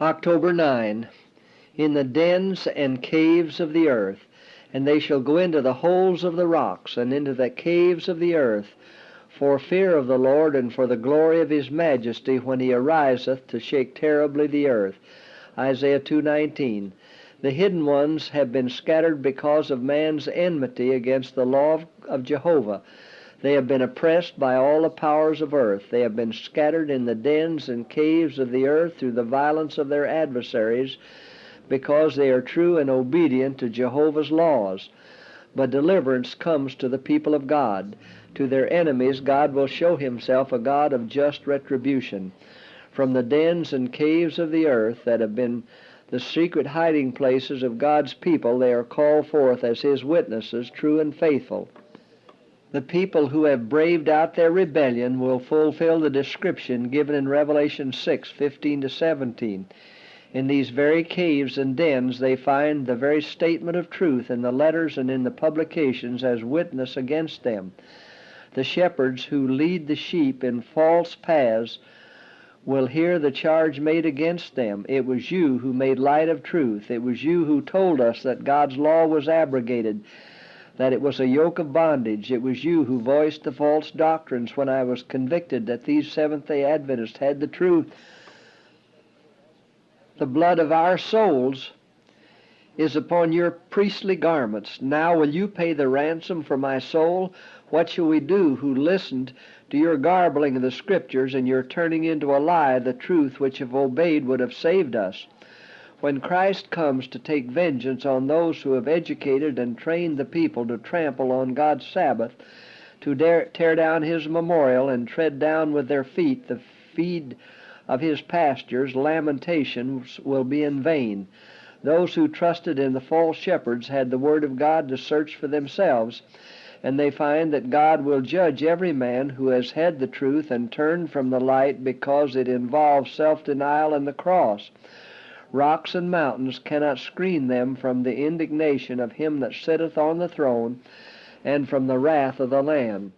October 9. In the dens and caves of the earth, and they shall go into the holes of the rocks, and into the caves of the earth, for fear of the Lord, and for the glory of his majesty, when he ariseth to shake terribly the earth. Isaiah 2:19. The hidden ones have been scattered because of man's enmity against the law of Jehovah. They have been oppressed by all the powers of earth. They have been scattered in the dens and caves of the earth through the violence of their adversaries, because they are true and obedient to Jehovah's laws. But deliverance comes to the people of God. To their enemies God will show himself a God of just retribution. From the dens and caves of the earth that have been the secret hiding places of God's people, they are called forth as his witnesses, true and faithful. The people who have braved out their rebellion will fulfill the description given in Revelation 6:15-17. In these very caves and dens they find the very statement of truth in the letters and in the publications as witness against them. The shepherds who lead the sheep in false paths will hear the charge made against them. It was you who made light of truth. It was you who told us that God's law was abrogated, that it was a yoke of bondage. It was you who voiced the false doctrines when I was convicted that these Seventh-day Adventists had the truth. The blood of our souls is upon your priestly garments. Now will you pay the ransom for my soul? What shall we do who listened to your garbling of the Scriptures and your turning into a lie the truth which, if obeyed, would have saved us? When Christ comes to take vengeance on those who have educated and trained the people to trample on God's Sabbath, to tear down his memorial and tread down with their feet the feed of his pastures, lamentations will be in vain. Those who trusted in the false shepherds had the Word of God to search for themselves, and they find that God will judge every man who has had the truth and turned from the light, because it involves self-denial and the cross. Rocks and mountains cannot screen them from the indignation of him that sitteth on the throne and from the wrath of the Lamb.